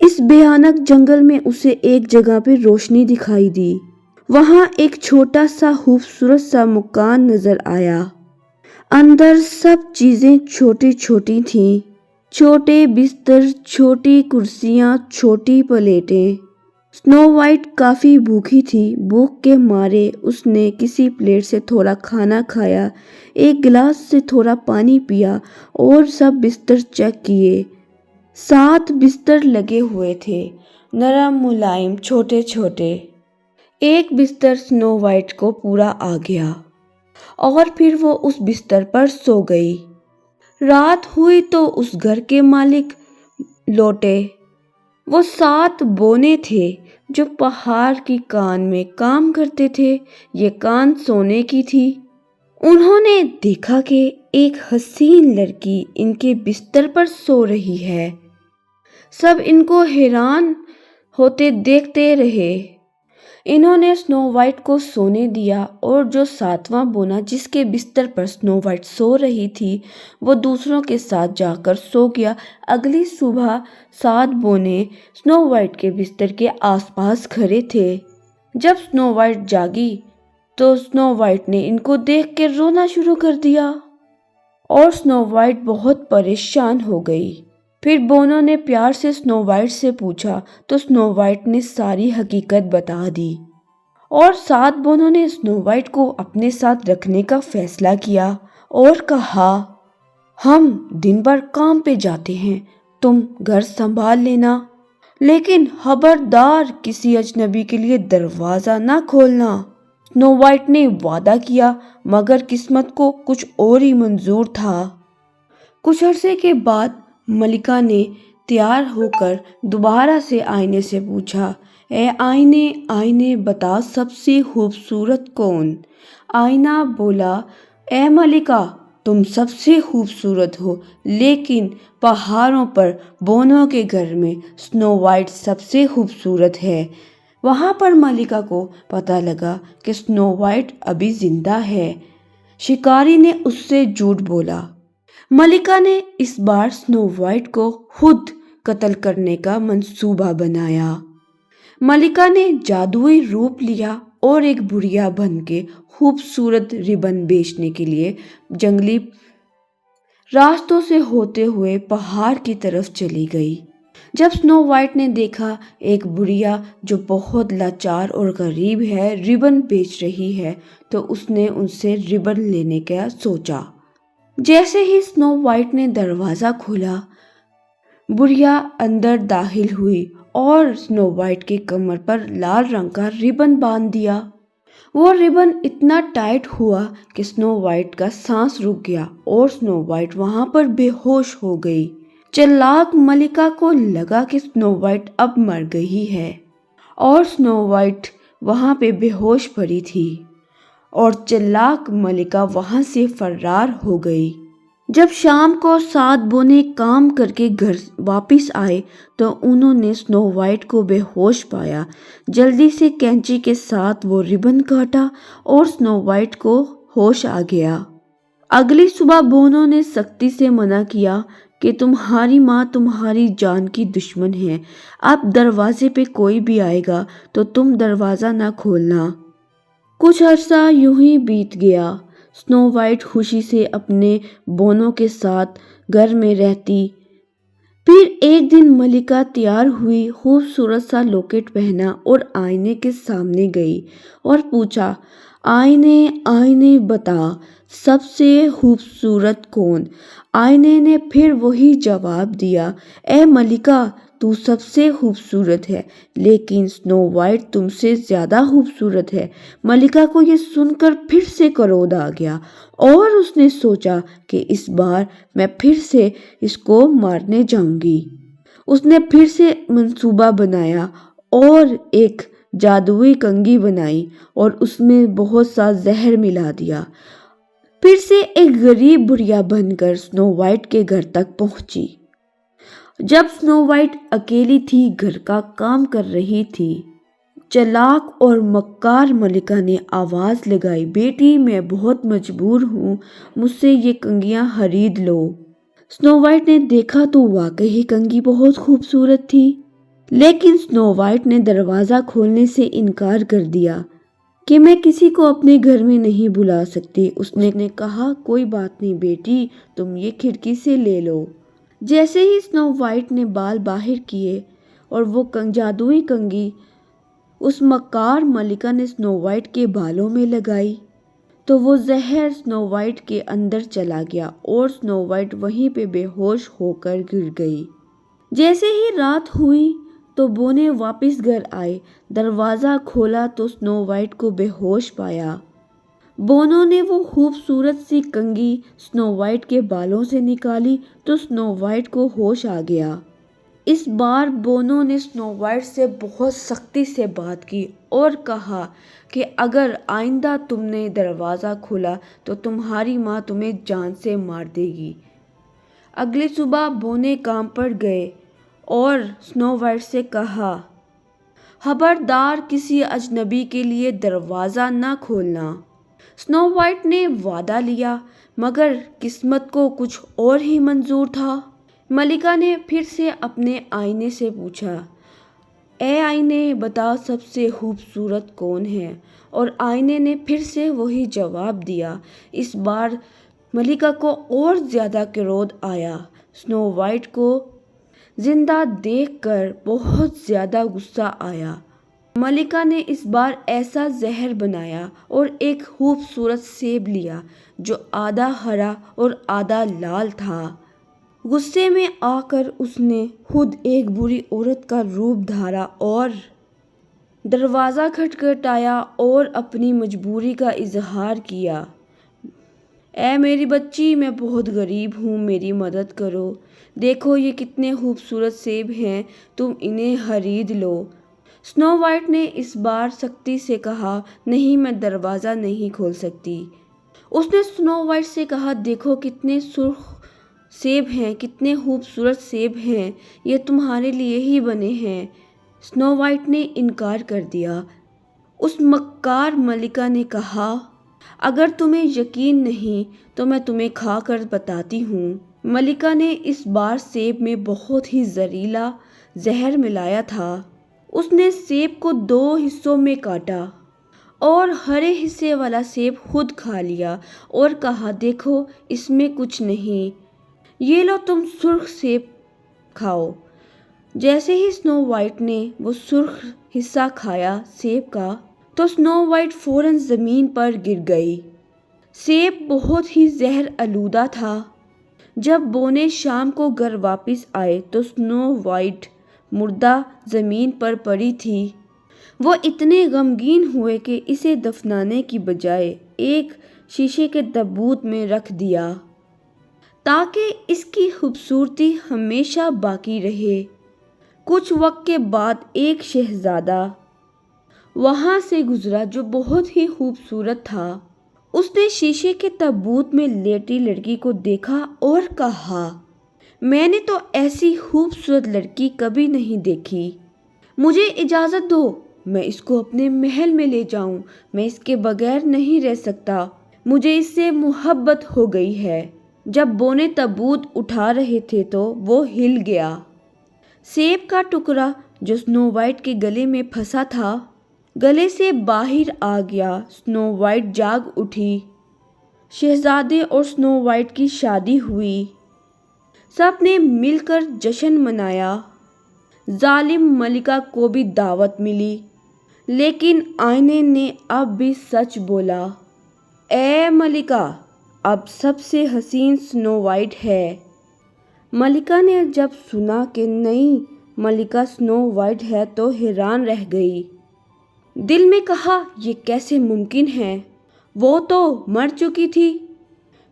اس بھیانک جنگل میں اسے ایک جگہ پہ روشنی دکھائی دی۔ وہاں ایک چھوٹا سا خوبصورت سا مکان نظر آیا۔ اندر سب چیزیں چھوٹی چھوٹی تھیں، چھوٹے بستر، چھوٹی کرسیاں، چھوٹی پلیٹیں۔ سنو وائٹ کافی بھوکی تھی۔ بھوک کے مارے اس نے کسی پلیٹ سے تھوڑا کھانا کھایا، ایک گلاس سے تھوڑا پانی پیا اور سب بستر چیک کیے۔ 7 بستر لگے ہوئے تھے، نرم ملائم، چھوٹے چھوٹے۔ ایک بستر سنو وائٹ کو پورا آ گیا اور پھر وہ اس بستر پر سو گئی۔ رات ہوئی تو اس گھر کے مالک لوٹے۔ وہ 7 بونے تھے جو پہاڑ کی کان میں کام کرتے تھے۔ یہ کان سونے کی تھی۔ انہوں نے دیکھا کہ ایک حسین لڑکی ان کے بستر پر سو رہی ہے۔ سب ان کو حیران ہوتے دیکھتے رہے۔ انہوں نے سنو وائٹ کو سونے دیا اور جو 7واں بونا جس کے بستر پر سنو وائٹ سو رہی تھی وہ دوسروں کے ساتھ جا کر سو گیا۔ اگلی صبح 7 بونے سنو وائٹ کے بستر کے آس پاس کھڑے تھے۔ جب سنو وائٹ جاگی تو سنو وائٹ نے ان کو دیکھ کے رونا شروع کر دیا اور سنو وائٹ بہت پریشان ہو گئی۔ پھر بونوں نے پیار سے سنو وائٹ سے پوچھا تو سنو وائٹ نے ساری حقیقت بتا دی اور 7 بونوں نے سنو وائٹ کو اپنے ساتھ رکھنے کا فیصلہ کیا اور کہا، ہم دن بھر کام پہ جاتے ہیں، تم گھر سنبھال لینا، لیکن خبردار کسی اجنبی کے لیے دروازہ نہ کھولنا۔ سنو وائٹ نے وعدہ کیا، مگر قسمت کو کچھ اور ہی منظور تھا۔ کچھ عرصے کے بعد ملکہ نے تیار ہو کر دوبارہ سے آئینے سے پوچھا، اے آئینے، آئینے بتا سب سے خوبصورت کون؟ آئینہ بولا، اے ملکہ، تم سب سے خوبصورت ہو، لیکن پہاڑوں پر بونوں کے گھر میں سنو وائٹ سب سے خوبصورت ہے۔ وہاں پر ملکہ کو پتہ لگا کہ سنو وائٹ ابھی زندہ ہے۔ شکاری نے اس سے جھوٹ بولا۔ ملکہ نے اس بار سنو وائٹ کو خود قتل کرنے کا منصوبہ بنایا۔ ملکہ نے جادوئی روپ لیا اور ایک بڑھیا بن کے خوبصورت ربن بیچنے کے لیے جنگلی راستوں سے ہوتے ہوئے پہاڑ کی طرف چلی گئی۔ جب سنو وائٹ نے دیکھا ایک بڑھیا جو بہت لاچار اور غریب ہے ربن بیچ رہی ہے تو اس نے ان سے ربن لینے کا سوچا۔ جیسے ہی سنو وائٹ نے دروازہ کھولا، بڑھیا اندر داخل ہوئی اور سنو وائٹ کی کمر پر لال رنگ کا ربن باندھ دیا۔ وہ ربن اتنا ٹائٹ ہوا کہ سنو وائٹ کا سانس رک گیا اور سنو وائٹ وہاں پر بے ہوش ہو گئی۔ چلاک ملکہ کو لگا کہ سنو وائٹ اب مر گئی ہے اور سنو وائٹ وہاں پہ بے ہوش پڑی تھی اور چلاک ملکہ وہاں سے فرار ہو گئی۔ جب شام کو 7 بونے کام کر کے گھر واپس آئے تو انہوں نے سنو وائٹ کو بے ہوش پایا۔ جلدی سے کینچی کے ساتھ وہ ربن کاٹا اور سنو وائٹ کو ہوش آ گیا۔ اگلی صبح بونوں نے سختی سے منع کیا کہ تمہاری ماں تمہاری جان کی دشمن ہے، اب دروازے پہ کوئی بھی آئے گا تو تم دروازہ نہ کھولنا۔ کچھ عرصہ یوں ہی بیت گیا۔ سنو وائٹ خوشی سے اپنے بونوں کے ساتھ گھر میں رہتی۔ پھر ایک دن ملکہ تیار ہوئی، خوبصورت سا لاکٹ پہنا اور آئینے کے سامنے گئی اور پوچھا، آئینے، آئینے بتا سب سے خوبصورت کون؟ آئینے نے پھر وہی جواب دیا، اے ملکہ، تو سب سے خوبصورت ہے، لیکن سنو وائٹ تم سے زیادہ خوبصورت ہے۔ ملکہ کو یہ سن کر پھر سے کرودھ آ گیا اور اس نے سوچا کہ اس بار میں پھر سے اس کو مارنے جاؤں گی۔ اس نے پھر سے منصوبہ بنایا اور ایک جادوئی کنگھی بنائی اور اس میں بہت سا زہر ملا دیا۔ پھر سے ایک غریب بڑھیا بن کر سنو وائٹ کے گھر تک پہنچی۔ جب سنو وائٹ اکیلی تھی، گھر کا کام کر رہی تھی، چلاک اور مکار ملکہ نے آواز لگائی، بیٹی میں بہت مجبور ہوں، مجھ سے یہ کنگھیاں خرید لو۔ سنو وائٹ نے دیکھا تو واقعی کنگھی بہت خوبصورت تھی۔ لیکن سنو وائٹ نے دروازہ کھولنے سے انکار کر دیا کہ میں کسی کو اپنے گھر میں نہیں بلا سکتی۔ اس نے کہا کوئی بات نہیں بیٹی، تم یہ کھڑکی سے لے لو۔ جیسے ہی سنو وائٹ نے بال باہر کیے اور وہ جادوئی کنگھی اس مکار ملکہ نے سنو وائٹ کے بالوں میں لگائی تو وہ زہر سنو وائٹ کے اندر چلا گیا اور سنو وائٹ وہیں پہ بے ہوش ہو کر گر گئی۔ جیسے ہی رات ہوئی تو بونے واپس گھر آئے، دروازہ کھولا تو سنو وائٹ کو بے ہوش پایا۔ بونو نے وہ خوبصورت سی کنگھی سنو وائٹ کے بالوں سے نکالی تو سنو وائٹ کو ہوش آ گیا۔ اس بار بونو نے سنو وائٹ سے بہت سختی سے بات کی اور کہا کہ اگر آئندہ تم نے دروازہ کھولا تو تمہاری ماں تمہیں جان سے مار دے گی۔ اگلی صبح بونے کام پر گئے اور سنو وائٹ سے کہا خبردار کسی اجنبی کے لیے دروازہ نہ کھولنا۔ سنو وائٹ نے وعدہ لیا مگر قسمت کو کچھ اور ہی منظور تھا۔ ملکہ نے پھر سے اپنے آئینے سے پوچھا، اے آئینے بتا سب سے خوبصورت کون ہے؟ اور آئینے نے پھر سے وہی جواب دیا۔ اس بار ملکہ کو اور زیادہ کرودھ آیا۔ سنو وائٹ کو زندہ دیکھ کر بہت زیادہ غصہ آیا۔ ملکہ نے اس بار ایسا زہر بنایا اور ایک خوبصورت سیب لیا جو آدھا ہرا اور آدھا لال تھا۔ غصے میں آ کر اس نے خود ایک بری عورت کا روپ دھارا اور دروازہ کھٹکھٹایا اور اپنی مجبوری کا اظہار کیا، اے میری بچی میں بہت غریب ہوں، میری مدد کرو، دیکھو یہ کتنے خوبصورت سیب ہیں، تم انہیں خرید لو۔ سنو وائٹ نے اس بار سختی سے کہا نہیں میں دروازہ نہیں کھول سکتی۔ اس نے سنو وائٹ سے کہا دیکھو کتنے سرخ سیب ہیں، کتنے خوبصورت سیب ہیں، یہ تمہارے لیے ہی بنے ہیں۔ سنو وائٹ نے انکار کر دیا۔ اس مکار ملکہ نے کہا اگر تمہیں یقین نہیں تو میں تمہیں کھا کر بتاتی ہوں۔ ملکہ نے اس بار سیب میں بہت ہی زہریلا زہر ملایا تھا۔ اس نے سیب کو 2 حصوں میں کاٹا اور ہرے حصے والا سیب خود کھا لیا اور کہا دیکھو اس میں کچھ نہیں، یہ لو تم سرخ سیب کھاؤ۔ جیسے ہی سنو وائٹ نے وہ سرخ حصہ کھایا سیب کا تو سنو وائٹ فوراً زمین پر گر گئی۔ سیب بہت ہی زہر آلودہ تھا۔ جب بونے شام کو گھر واپس آئے تو سنو وائٹ مردہ زمین پر پڑی تھی۔ وہ اتنے غمگین ہوئے کہ اسے دفنانے کی بجائے ایک شیشے کے تابوت میں رکھ دیا تاکہ اس کی خوبصورتی ہمیشہ باقی رہے۔ کچھ وقت کے بعد ایک شہزادہ وہاں سے گزرا جو بہت ہی خوبصورت تھا۔ اس نے شیشے کے تابوت میں لیٹی لڑکی کو دیکھا اور کہا میں نے تو ایسی خوبصورت لڑکی کبھی نہیں دیکھی، مجھے اجازت دو میں اس کو اپنے محل میں لے جاؤں، میں اس کے بغیر نہیں رہ سکتا، مجھے اس سے محبت ہو گئی ہے۔ جب بونے تابوت اٹھا رہے تھے تو وہ ہل گیا۔ سیب کا ٹکڑا جو سنو وائٹ کے گلے میں پھنسا تھا گلے سے باہر آ گیا۔ سنو وائٹ جاگ اٹھی۔ شہزادے اور سنو وائٹ کی شادی ہوئی۔ سب نے مل کر جشن منایا۔ ظالم ملکہ کو بھی دعوت ملی لیکن آئینے نے اب بھی سچ بولا، اے ملکہ اب سب سے حسین سنو وائٹ ہے۔ ملکہ نے جب سنا کہ نئی ملکہ سنو وائٹ ہے تو حیران رہ گئی۔ دل میں کہا یہ کیسے ممکن ہے، وہ تو مر چکی تھی۔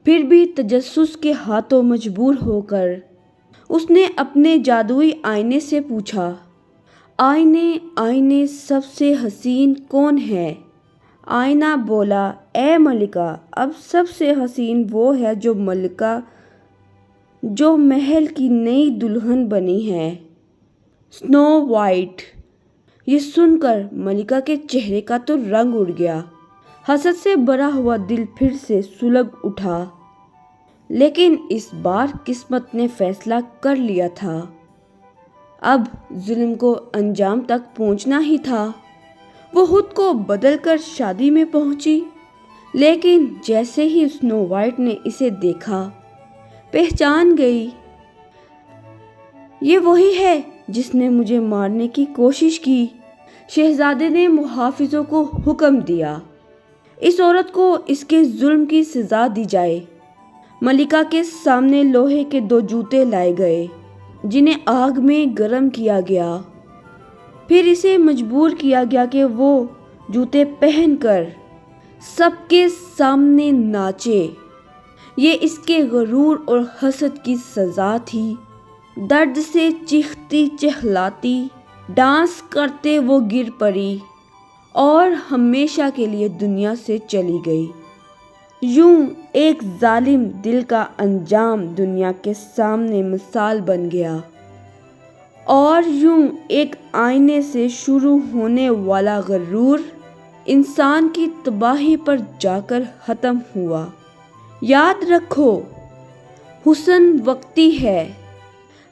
پھر بھی تجسس کے ہاتھوں مجبور ہو کر اس نے اپنے جادوئی آئینے سے پوچھا، آئینے آئینے سب سے حسین کون ہے؟ آئینہ بولا، اے ملکہ اب سب سے حسین وہ ہے جو محل کی نئی دلہن بنی ہے، سنو وائٹ۔ یہ سن کر ملکہ کے چہرے کا تو رنگ اڑ گیا۔ حسد سے بھرا ہوا دل پھر سے سلگ اٹھا، لیکن اس بار قسمت نے فیصلہ کر لیا تھا۔ اب ظلم کو انجام تک پہنچنا ہی تھا۔ وہ خود کو بدل کر شادی میں پہنچی، لیکن جیسے ہی سنو وائٹ نے اسے دیکھا پہچان گئی، یہ وہی ہے جس نے مجھے مارنے کی کوشش کی۔ شہزادے نے محافظوں کو حکم دیا، اس عورت کو اس کے ظلم کی سزا دی جائے۔ ملکہ کے سامنے لوہے کے 2 جوتے لائے گئے جنہیں آگ میں گرم کیا گیا، پھر اسے مجبور کیا گیا کہ وہ جوتے پہن کر سب کے سامنے ناچے۔ یہ اس کے غرور اور حسد کی سزا تھی۔ درد سے چیختی چہلاتی ڈانس کرتے وہ گر پڑی اور ہمیشہ کے لیے دنیا سے چلی گئی۔ یوں ایک ظالم دل کا انجام دنیا کے سامنے مثال بن گیا، اور یوں ایک آئینے سے شروع ہونے والا غرور انسان کی تباہی پر جا کر ختم ہوا۔ یاد رکھو، حسن وقتی ہے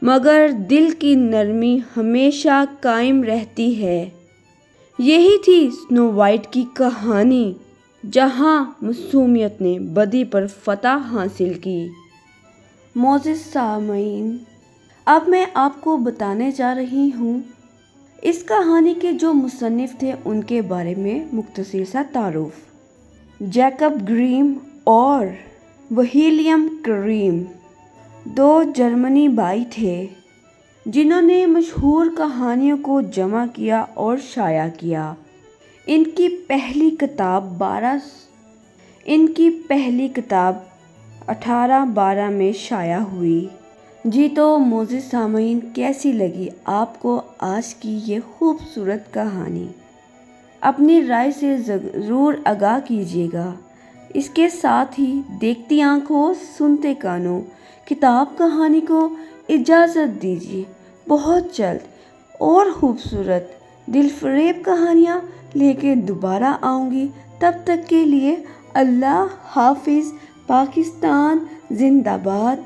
مگر دل کی نرمی ہمیشہ قائم رہتی ہے۔ یہی تھی سنو وائٹ کی کہانی، جہاں معصومیت نے بدی پر فتح حاصل کی۔ معزز سامعین، اب میں آپ کو بتانے جا رہی ہوں اس کہانی کے جو مصنف تھے ان کے بارے میں مختصر سا تعارف۔ جیکب گریم اور وہیلیم کریم 2 جرمنی بھائی تھے جنہوں نے مشہور کہانیوں کو جمع کیا اور شائع کیا۔ ان کی پہلی کتاب 1812 میں شائع ہوئی۔ جی تو معزز سامعین، کیسی لگی آپ کو آج کی یہ خوبصورت کہانی؟ اپنی رائے سے ضرور آگاہ کیجیے گا۔ اس کے ساتھ ہی دیکھتی آنکھوں سنتے کانوں کتاب کہانی کو اجازت دیجیے۔ بہت جلد اور خوبصورت دل فریب کہانیاں لے کے دوبارہ آؤں گی۔ تب تک کے لیے اللہ حافظ۔ پاکستان زندہ باد۔